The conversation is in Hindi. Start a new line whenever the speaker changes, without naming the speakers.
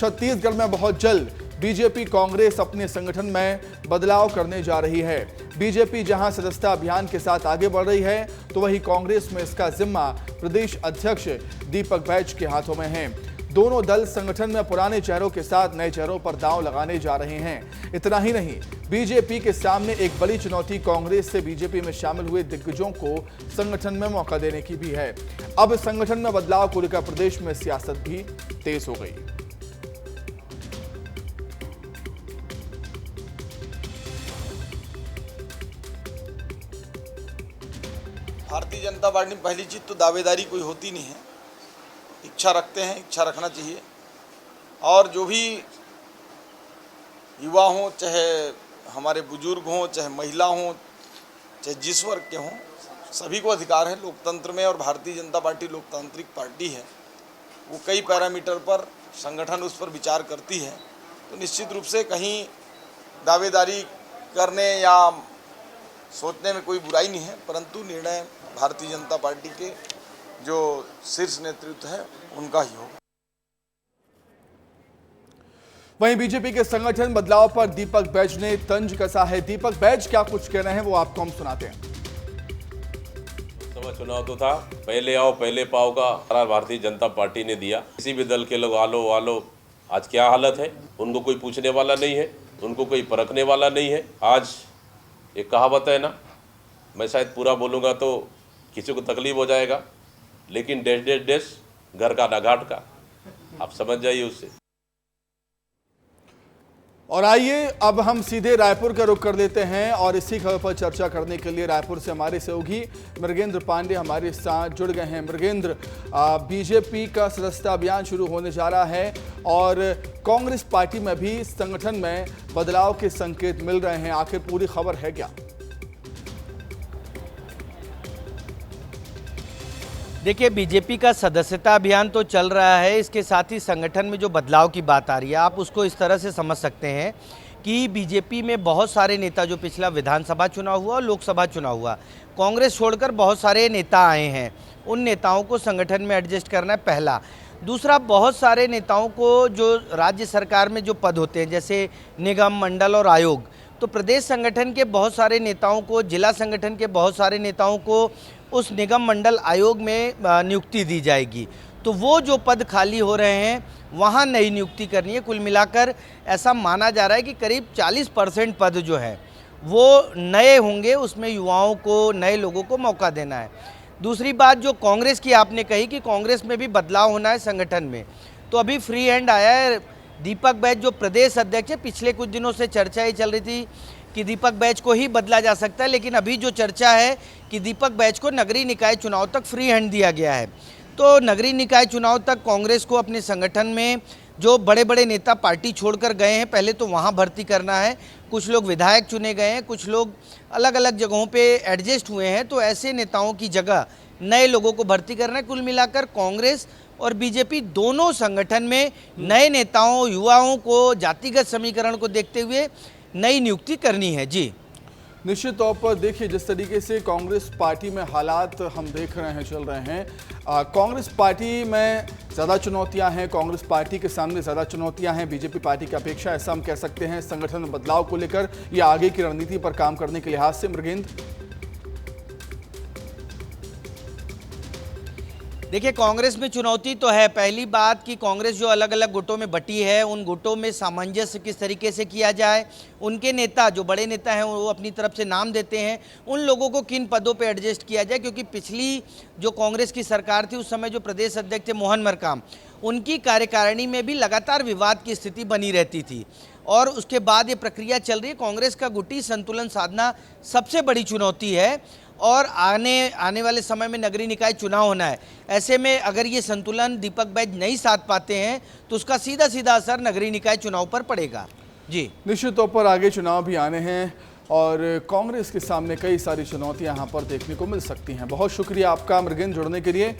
छत्तीसगढ़ में बहुत जल्द बीजेपी कांग्रेस अपने संगठन में बदलाव करने जा रही है। बीजेपी जहां सदस्यता अभियान के साथ आगे बढ़ रही है, तो वहीं कांग्रेस में इसका जिम्मा प्रदेश अध्यक्ष दीपक बैज के हाथों में है। दोनों दल संगठन में पुराने चेहरों के साथ नए चेहरों पर दांव लगाने जा रहे हैं। इतना ही नहीं, बीजेपी के सामने एक बड़ी चुनौती कांग्रेस से बीजेपी में शामिल हुए दिग्गजों को संगठन में मौका देने की भी है। अब संगठन में बदलाव को लेकर प्रदेश में सियासत भी तेज हो गई।
भारतीय जनता पार्टी में पहली चीज़ तो दावेदारी कोई होती नहीं है। इच्छा रखते हैं, इच्छा रखना चाहिए। और जो भी युवा हों, चाहे हमारे बुजुर्ग हों, चाहे महिला हों, चाहे जिस वर्ग के हों, सभी को अधिकार है लोकतंत्र में। और भारतीय जनता पार्टी लोकतांत्रिक पार्टी है, वो कई पैरामीटर पर संगठन उस पर विचार करती है। तो निश्चित रूप से कहीं दावेदारी करने या सोचने में कोई बुराई नहीं है, परंतु निर्णय भारतीय जनता पार्टी के जो शीर्ष नेतृत्व है उनका ही होगा।
वहीं बीजेपी के संगठन बदलाव पर दीपक बैज ने तंज कसा है। दीपक बैज क्या कुछ कह रहे हैं, वो आपको हम सुनाते हैं।
लोकसभा चुनाव तो था, पहले आओ पहले पाओ का करार भारतीय जनता पार्टी ने दिया। किसी भी दल के लोग आलो आलो, आज क्या हालत है, उनको कोई पूछने वाला नहीं है, उनको कोई परखने वाला नहीं है। आज एक कहावत है ना, मैं शायद पूरा बोलूँगा तो किसी को तकलीफ हो जाएगा, लेकिन डैश डैश डैश घर का ना घाट का, आप समझ जाइए उससे।
और आइए अब हम सीधे रायपुर का रुख कर लेते हैं और इसी खबर पर चर्चा करने के लिए रायपुर से हमारे सहयोगी मृगेंद्र पांडे हमारे साथ जुड़ गए हैं। मृगेंद्र, बीजेपी का सदस्यता अभियान शुरू होने जा रहा है और कांग्रेस पार्टी में भी संगठन में बदलाव के संकेत मिल रहे हैं। आखिर पूरी खबर है क्या?
देखिए, बीजेपी का सदस्यता अभियान तो चल रहा है, इसके साथ ही संगठन में जो बदलाव की बात आ रही है, आप उसको इस तरह से समझ सकते हैं कि बीजेपी में बहुत सारे नेता, जो पिछला विधानसभा चुनाव हुआ और लोकसभा चुनाव हुआ, कांग्रेस छोड़कर बहुत सारे नेता आए हैं। उन नेताओं को संगठन में एडजस्ट करना है, पहला। दूसरा, बहुत सारे नेताओं को जो राज्य सरकार में जो पद होते हैं, जैसे निगम, मंडल और आयोग, तो प्रदेश संगठन के बहुत सारे नेताओं को, जिला संगठन के बहुत सारे नेताओं को उस निगम मंडल आयोग में नियुक्ति दी जाएगी। तो वो जो पद खाली हो रहे हैं, वहाँ नई नियुक्ति करनी है। कुल मिलाकर ऐसा माना जा रहा है कि करीब 40% पद जो है वो नए होंगे, उसमें युवाओं को, नए लोगों को मौका देना है। दूसरी बात जो कांग्रेस की आपने कही कि कांग्रेस में भी बदलाव होना है संगठन में, तो अभी फ्री हैंड आया है। दीपक बैज जो प्रदेश अध्यक्ष है, पिछले कुछ दिनों से चर्चा ही चल रही थी कि दीपक बैज को ही बदला जा सकता है, लेकिन अभी जो चर्चा है कि दीपक बैज को नगरीय निकाय चुनाव तक फ्री हैंड दिया गया है। तो नगरीय निकाय चुनाव तक कांग्रेस को अपने संगठन में जो बड़े बड़े नेता पार्टी छोड़कर गए हैं, पहले तो वहां भर्ती करना है। कुछ लोग विधायक चुने गए हैं, कुछ लोग अलग अलग जगहों पे एडजस्ट हुए हैं, तो ऐसे नेताओं की जगह नए लोगों को भर्ती करना है। कुल मिलाकर कांग्रेस और बीजेपी दोनों संगठन में नए नेताओं, युवाओं को, जातिगत समीकरण को देखते हुए नई नियुक्ति करनी है। जी,
निश्चित तौर पर देखिए, जिस तरीके से कांग्रेस पार्टी में हालात हम देख रहे हैं, चल रहे हैं, कांग्रेस पार्टी में ज़्यादा चुनौतियां हैं, कांग्रेस पार्टी के सामने ज़्यादा चुनौतियां हैं बीजेपी पार्टी की अपेक्षा, ऐसा हम कह सकते हैं संगठन में बदलाव को लेकर या आगे की रणनीति पर काम करने के लिहाज से। मृगेंद्र,
देखिए, कांग्रेस में चुनौती तो है। पहली बात कि कांग्रेस जो अलग अलग गुटों में बटी है, उन गुटों में सामंजस्य किस तरीके से किया जाए, उनके नेता, जो बड़े नेता हैं, वो अपनी तरफ से नाम देते हैं, उन लोगों को किन पदों पे एडजस्ट किया जाए। क्योंकि पिछली जो कांग्रेस की सरकार थी, उस समय जो प्रदेश अध्यक्ष थे मोहन मरकाम, उनकी कार्यकारिणी में भी लगातार विवाद की स्थिति बनी रहती थी और उसके बाद ये प्रक्रिया चल रही है। कांग्रेस का गुटी संतुलन साधना सबसे बड़ी चुनौती है और आने वाले समय में नगरीय निकाय चुनाव होना है। ऐसे में अगर ये संतुलन दीपक बैज नहीं साध पाते हैं, तो उसका सीधा सीधा असर नगरीय निकाय चुनाव पर पड़ेगा। जी,
निश्चित तौर पर आगे चुनाव भी आने हैं और कांग्रेस के सामने कई सारी चुनौतियां यहां पर देखने को मिल सकती हैं। बहुत शुक्रिया आपका मृगेंद्र, जुड़ने के लिए।